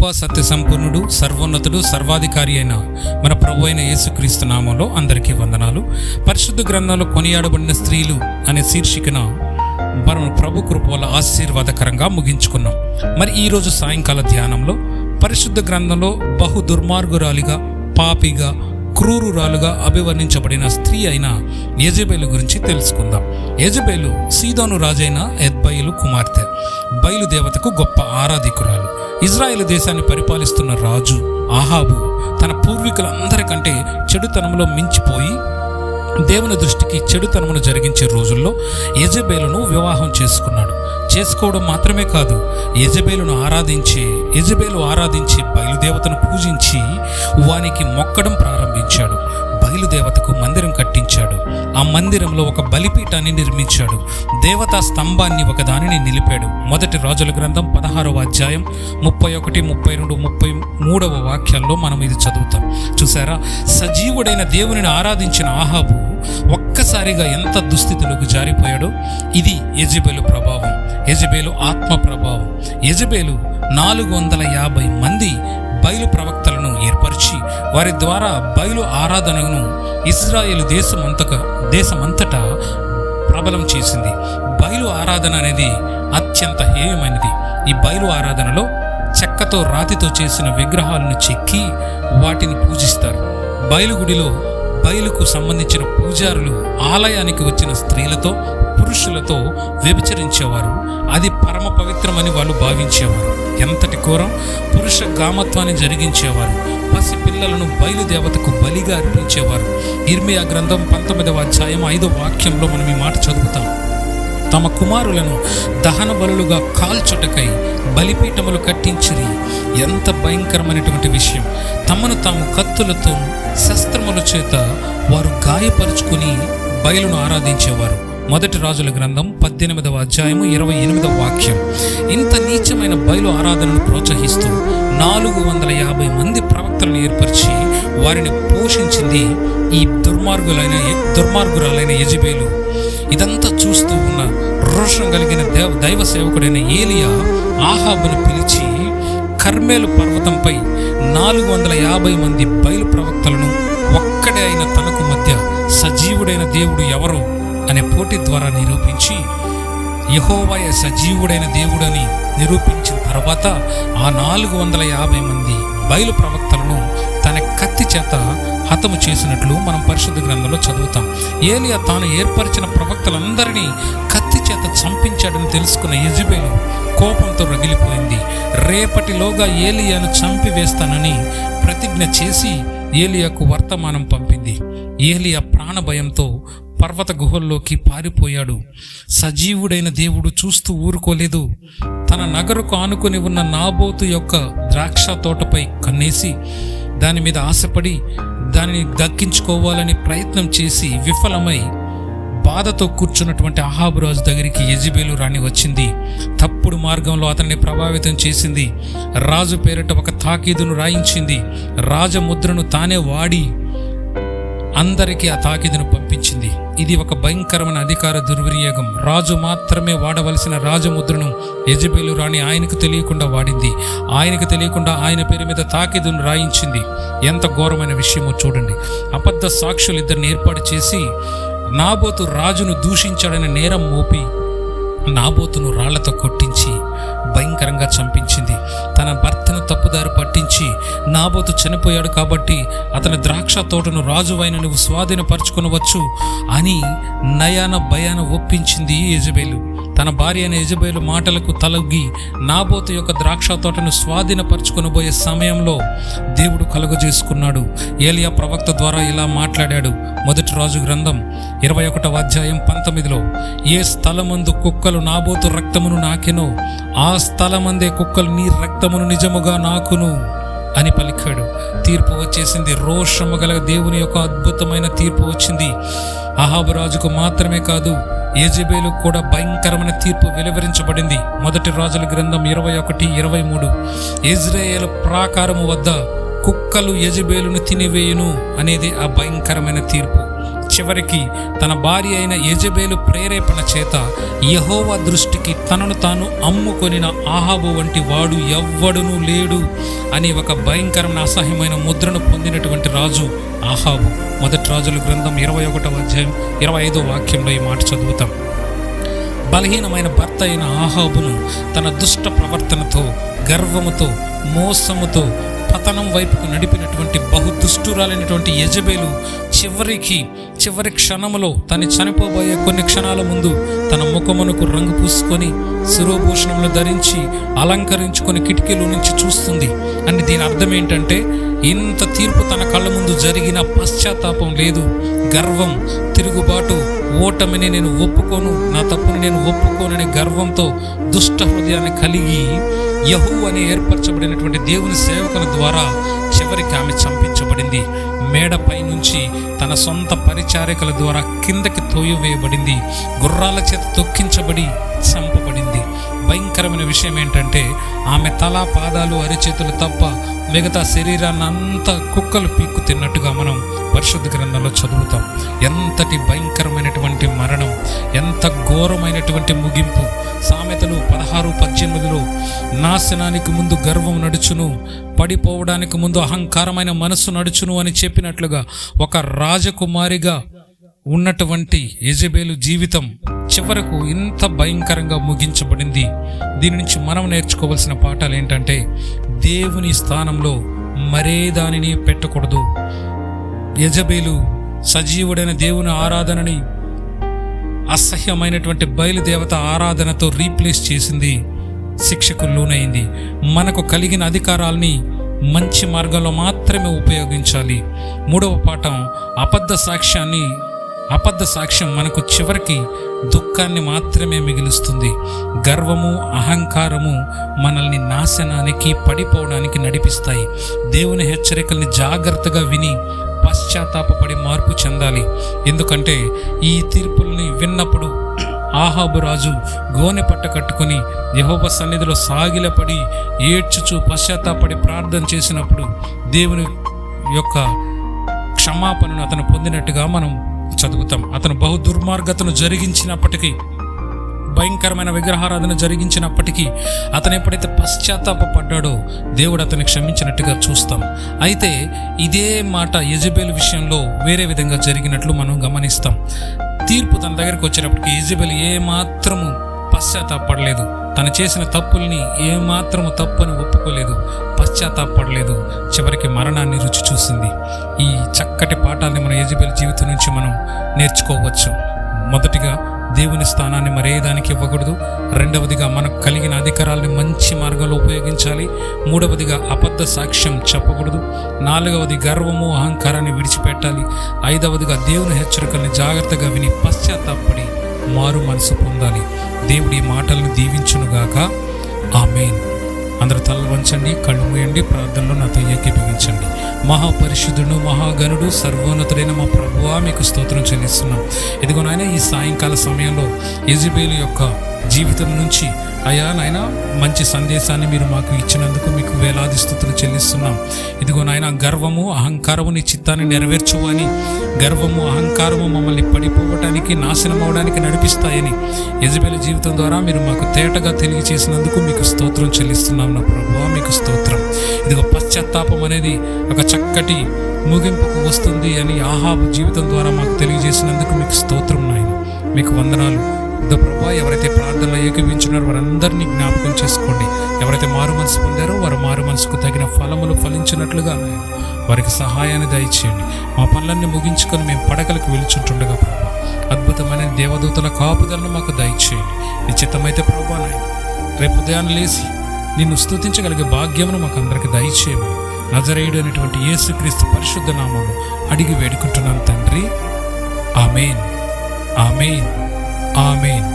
కృపా సత్య సంపూర్ణుడు, సర్వోన్నతుడు, సర్వాధికారి అయిన మన ప్రభు అయిన యేసుక్రీస్తు నామంలో అందరికీ వందనాలు. పరిశుద్ధ గ్రంథంలో కొనియాడబడిన స్త్రీలు అనే శీర్షికన మనం ప్రభు కృప వల్ల ఆశీర్వాదకరంగా ముగించుకున్నాం. మరి ఈరోజు సాయంకాల ధ్యానంలో పరిశుద్ధ గ్రంథంలో బహు దుర్మార్గురాలిగా, పాపిగా, క్రూరురాలుగా అభివర్ణించబడిన స్త్రీ అయిన యెజెబెలు గురించి తెలుసుకుందాం. యెజెబెలు సీదోను రాజైన ఎత్బయలు కుమార్తె, బయలుదేవతకు గొప్ప ఆరాధికురాలు. ఇజ్రాయేలు దేశాన్ని పరిపాలిస్తున్న రాజు ఆహాబు తన పూర్వీకులందరికంటే చెడుతనంలో మించిపోయి దేవుని దృష్టికి చెడుతనమును జరిగించే రోజుల్లో యెజెబెలును వివాహం చేసుకోవడం మాత్రమే కాదు, యెజెబెలు ఆరాధించి బయలుదేవతను పూజించి వానికి మొక్కడం ప్రారంభించాడు. బయలుదేవతకు మందిరం కట్టించాడు. ఆ మందిరంలో ఒక బలిపీఠాన్ని నిర్మించాడు. దేవతా స్తంభాన్ని ఒకదానిని నిలిపాడు. మొదటి రాజుల గ్రంథం 16వ అధ్యాయం 31, 32, 33వ వాక్యాల్లో మనం ఇది చదువుతాం. చూసారా, సజీవుడైన దేవునిని ఆరాధించిన ఆహాబు ఒక్కసారిగా ఎంత దుస్థితిలోకి జారిపోయాడో. ఇది యెజెబెలు ప్రభావం, యెజెబెలు ఆత్మ ప్రభావం. యెజెబెలు 450 మంది బయలు ప్రవక్తలను ఏర్పరిచి వారి ద్వారా బయలు ఆరాధనను ఇశ్రాయేలు దేశమంతటా ప్రబలం చేసింది. బయలు ఆరాధన అనేది అత్యంత హేయమైనది. ఈ బయలు ఆరాధనలో చెక్కతో, రాతితో చేసిన విగ్రహాలను చెక్కి వాటిని పూజిస్తారు. బయలుగుడిలో బయలుకు సంబంధించిన పూజారులు ఆలయానికి వచ్చిన స్త్రీలతో, పురుషులతో వ్యభిచరించేవారు. అది పరమ పవిత్రమని వాళ్ళు భావించేవారు. ఎంతటి ఘోరం! పురుష గామత్వాన్ని జరిగించేవారు. పసి పిల్లలను బయలుదేవతకు బలిగా అర్పించేవారు. ఇర్మియా గ్రంథం 19వ అధ్యాయం 5వ వాక్యంలో మనం ఈ మాట చదువుతాం. తమ కుమారులను దహన బలులుగా కాల్చుటకై బలిపీఠములు కట్టించిరి. ఎంత భయంకరమైనటువంటి విషయం! తమను తాము కత్తులతో, శస్త్రముల చేత వారు గాయపరుచుకుని బయలును ఆరాధించేవారు. మొదటి రాజుల గ్రంథం 18వ అధ్యాయము 28వ వాక్యం. ఇంత నీచమైన బయలు ఆరాధనను ప్రోత్సహిస్తూ 450 మంది ప్రవక్తలను ఏర్పరిచి వారిని పోషించింది ఈ దుర్మార్గురాలైన యెజెబెలు. ఇదంతా చూస్తూ ఉన్న రోషం కలిగిన దైవ సేవకుడైన ఏలియా ఆహాబును పిలిచి కర్మేలు పర్వతంపై 450 మంది బయలు ప్రవక్తలను ఒక్కడే అయిన తనకు మధ్య సజీవుడైన దేవుడు ఎవరు అనే పోటీ ద్వారా నిరూపించి యెహోవాయే సజీవుడైన దేవుడని నిరూపించిన తర్వాత ఆ 450 మంది బయలు ప్రవక్తలను తన కత్తి చేత హతము చేసినట్లు మనం పరిశుద్ధ గ్రంథంలో చదువుతాం. ఏలియా తాను ఏర్పరిచిన ప్రవక్తలందరినీ కత్తి చేత చంపించాడని తెలుసుకున్న యెజెబెలు కోపంతో రగిలిపోయింది. రేపటిలోగా ఏలియాను చంపివేస్తానని ప్రతిజ్ఞ చేసి ఏలియాకు వర్తమానం పంపింది. ఏలియా ప్రాణభయంతో పర్వత గుహల్లోకి పారిపోయాడు. సజీవుడైన దేవుడు చూస్తూ ఊరుకోలేదు. తన నగరుకు ఆనుకొని ఉన్న నాబోతు యొక్క ద్రాక్ష తోటపై కన్నేసి దాని మీద ఆశపడి దానిని దక్కించుకోవాలని ప్రయత్నం చేసి విఫలమై బాధతో కూర్చున్నటువంటి అహాబు రాజు దగ్గరికి యెజెబెలు రాణి వచ్చింది. తప్పుడు మార్గంలో అతన్ని ప్రభావితం చేసింది. రాజు పేరిట ఒక తాకీదును రాయించింది. రాజముద్రను తానే వాడి అందరికీ ఆ తాకీదును పంపించింది. ఇది ఒక భయంకరమైన అధికార దుర్వినియోగం. రాజు మాత్రమే వాడవలసిన రాజముద్రను యెజెబెలు రాణి ఆయనకు తెలియకుండా వాడింది. ఆయనకు తెలియకుండా ఆయన పేరు మీద తాకీదును రాయించింది. ఎంత ఘోరమైన విషయమో చూడండి. అబద్ధ సాక్షులు ఇద్దరిని ఏర్పాటు చేసి నాబోతు రాజును దూషించాడని నేరం మోపి నాబోతును రాళ్లతో కొట్టించి భయంకరంగా చంపించింది. తన భర్తను తప్పుదారి పట్టించి నాబోతు చనిపోయాడు కాబట్టి అతని ద్రాక్ష తోటను రాజువైన నువ్వు స్వాధీనపరచుకొనవచ్చు అని నయాన భయాన ఒప్పించింది యెజెబెలు. తన భార్య అయిన యెజెబెలు మాటలకు తలొగ్గి నాబోతు యొక్క ద్రాక్ష తోటను స్వాధీనపరచుకొనబోయే సమయంలో దేవుడు కలుగజేసుకున్నాడు. ఏలియా ప్రవక్త ద్వారా ఇలా మాట్లాడాడు. మొదటి రాజు గ్రంథం 21వ అధ్యాయం 19లో, ఏ స్థలమందు కుక్కలు నాబోతు రక్తమును నాకెనో ఆ స్థలమందే కుక్కలు నీ రక్తమును నిజముగా నాకును అని పలికాడు. తీర్పు వచ్చేసింది. రోషము గల దేవుని యొక్క అద్భుతమైన తీర్పు వచ్చింది. అహాబు రాజుకు మాత్రమే కాదు, యెజెబెలు కూడా భయంకరమైన తీర్పు వెలువరించబడింది. మొదటి రాజుల గ్రంథం 21:23, ఇజ్రాయేలు ప్రాకారము వద్ద కుక్కలు యెజెబెలును తినివేయును అనేది ఆ భయంకరమైన తీర్పు. చివరికి తన భార్య అయిన యెజెబెలు ప్రేరేపణ చేత యెహోవా దృష్టికి తనను తాను అమ్ముకొనిన ఆహాబు వంటి వాడు ఎవ్వడునూ లేడు అని ఒక భయంకరమైన అసహ్యమైన ముద్రను పొందినటువంటి రాజు ఆహాబు. మొదటి రాజుల గ్రంథం 21వ అధ్యాయం 25వ వాక్యంలో ఈ మాట చదువుతాం. బలహీనమైన భర్త అయిన ఆహాబును తన దుష్ట ప్రవర్తనతో, గర్వముతో, మోసముతో పతనం వైపుకు నడిపినటువంటి బహుదుష్టురాలైనటువంటి యెజెబెలు చివరి క్షణములో తను చనిపోబోయే కొన్ని క్షణాల ముందు తన ముఖమునకు రంగు పూసుకొని శిరోభూషణములు ధరించి అలంకరించుకొని కిటికీలో నుంచి చూస్తుంది. అని దీని అర్థం ఏంటంటే, ఇంత తీర్పు తన కళ్ళ ముందు జరిగిన పశ్చాత్తాపం లేదు, గర్వం, తిరుగుబాటు, ఓటమిని నేను ఒప్పుకోను, నా తప్పుని నేను ఒప్పుకోనని గర్వంతో దుష్ట హృదయాన్ని కలిగి యెహోవా అని ఏర్పరచబడినటువంటి దేవుని సేవకుల ద్వారా చివరికి ఆమె చంపించబడింది. మేడపై నుంచి తన సొంత పరిచారికల ద్వారా కిందకి తోయవేయబడింది. గుర్రాల చేత తొక్కించబడి చంపబడింది. భయంకరమైన విషయం ఏంటంటే, ఆమె తల, పాదాలు, అరిచేతులు తప్ప మిగతా శరీరాన్ని అంతా కుక్కలు పీక్కు తిన్నట్టుగా మనం పరిశుద్ధ గ్రంథంలో చదువుతాం. ఎంతటి భయంకరమైనటువంటి మరణం, ఎంత ఘోరమైనటువంటి ముగింపు. సామెతలు 16:18లో నాశనానికి ముందు గర్వం నడుచును, పడిపోవడానికి ముందు అహంకారమైన మనస్సు నడుచును అని చెప్పినట్లుగా ఒక రాజకుమారిగా ఉన్నటువంటి యెజెబెలు జీవితం చివరకు ఇంత భయంకరంగా ముగించబడింది. దీని నుంచి మనం నేర్చుకోవాల్సిన పాఠాలు ఏంటంటే, దేవుని స్థానంలో మరే దానిని పెట్టకూడదు. యెజెబెలు సజీవుడైన దేవుని ఆరాధనని అసహ్యమైనటువంటి బయలుదేవత ఆరాధనతో రీప్లేస్ చేసింది, శిక్షకు లోనైంది. మనకు కలిగిన అధికారాల్ని మంచి మార్గంలో మాత్రమే ఉపయోగించాలి. మూడవ పాఠం, అబద్ధ సాక్ష్యం మనకు చివరికి దుఃఖాన్ని మాత్రమే మిగులుస్తుంది. గర్వము, అహంకారము మనల్ని నాశనానికి, పడిపోవడానికి నడిపిస్తాయి. దేవుని హెచ్చరికల్ని జాగ్రత్తగా విని పశ్చాత్తాపపడి మార్పు చెందాలి. ఎందుకంటే ఈ తీర్పుల్ని విన్నప్పుడు ఆహాబు రాజు గోనె పట్ట కట్టుకుని యెహోవా సన్నిధిలో సాగిలపడి ఏడ్చుచు పశ్చాత్తాపడి ప్రార్థన చేసినప్పుడు దేవుని యొక్క క్షమాపణను అతను పొందినట్టుగా మనం చదువుతాం. అతను బహు దుర్మార్గతను జరిగించినప్పటికీ, భయంకరమైన విగ్రహారాధన జరిగించినప్పటికీ అతను ఎప్పుడైతే పశ్చాత్తాపడ్డాడో దేవుడు అతన్ని క్షమించినట్టుగా చూస్తాం. అయితే ఇదే మాట యెజెబెలు విషయంలో వేరే విధంగా జరిగినట్లు మనం గమనిస్తాం. తీర్పు తన దగ్గరికి వచ్చేటప్పటికి యెజెబెలు ఏమాత్రము పశ్చాత్తాపడలేదు. తను చేసిన తప్పుల్ని ఏమాత్రము తప్పని ఒప్పుకోలేదు, పశ్చాత్తాపడలేదు. చివరికి మరణాన్ని రుచి చూసింది. ఈ చక్కటి పాఠాన్ని మన యెజెబెలు జీవితం నుంచి మనం నేర్చుకోవచ్చు. మొదటిగా, దేవుని స్థానాన్ని మరేదానికి ఇవ్వకూడదు. రెండవదిగా, మనకు కలిగిన అధికారాలని మంచి మార్గంలో ఉపయోగించాలి. మూడవదిగా, అబద్ధ సాక్ష్యం చెప్పకూడదు. నాలుగవది, గర్వము, అహంకారాన్ని విడిచిపెట్టాలి. ఐదవదిగా, దేవుని హెచ్చరికల్ని జాగ్రత్తగా విని పశ్చాత్తాపడి మారు మనసు పొందాలి. దేవుడి మాటలను దీవించునుగాక. ఆమేన్. అందరూ తలలు వంచండి, కళ్ళు మూయండి, ప్రార్థనలో నాతో ఏకీభవించండి. మహాపరిశుద్ధుడు, మహాగణుడు, సర్వోన్నతుడైన మా ప్రభువా, మీకు స్తోత్రం చెల్లిస్తున్నాం. ఇదిగో నాయన, ఈ సాయంకాల సమయంలో యెజెబెలు యొక్క జీవితం నుంచి అయ్యా నాయన మంచి సందేశాన్ని మీరు మాకు ఇచ్చినందుకు మీకు వేలాది స్తుతులు చెల్లిస్తున్నాం. ఇదిగో నాయన, గర్వము, అహంకారము నీ చిత్తాన్ని నెరవేర్చవు అని, గర్వము, అహంకారము మమ్మల్ని పడిపోవటానికి, నాశనం అవడానికి నడిపిస్తాయని యెజెబెలు జీవితం ద్వారా మీరు మాకు తేటగా తెలియజేసినందుకు మీకు స్తోత్రం చెల్లిస్తున్నాం నా ప్రభువా, మీకు స్తోత్రం. ఇదిగో పశ్చాత్తాపం అనేది ఒక చక్కటి ముగింపుకు వస్తుంది అని ఆహాబు జీవితం ద్వారా మాకు తెలియజేసినందుకు మీకు స్తోత్రం నాయన, మీకు వందనాలు. ప్రభా, ఎవరైతే ప్రార్థనలో ఏకీవించున్నారో వారందరినీ జ్ఞాపకం చేసుకోండి. ఎవరైతే మారు మనసు పొందారో వారు మారు మనసుకు తగిన ఫలములు ఫలించినట్లుగా వారికి సహాయాన్ని దయచేయండి. మా పనులన్నీ ముగించుకొని మేము పడకలకు వెలుచుంటుండగా ప్రభా, అద్భుతమైన దేవదూతల కాపుదలను మాకు దయచేయండి. నిశ్చితమైతే ప్రభా నాయన, రేపు ఉదయాన్ని లేచి నిన్ను స్తుతించగలిగే భాగ్యమును మాకు అందరికి దయచేయమని నజరేయుడు అనేటువంటి యేసుక్రీస్తు పరిశుద్ధ నామములో అడిగి వేడుకుంటున్నాను తండ్రి. ఆమేన్, ఆమేన్, ఆమేన్.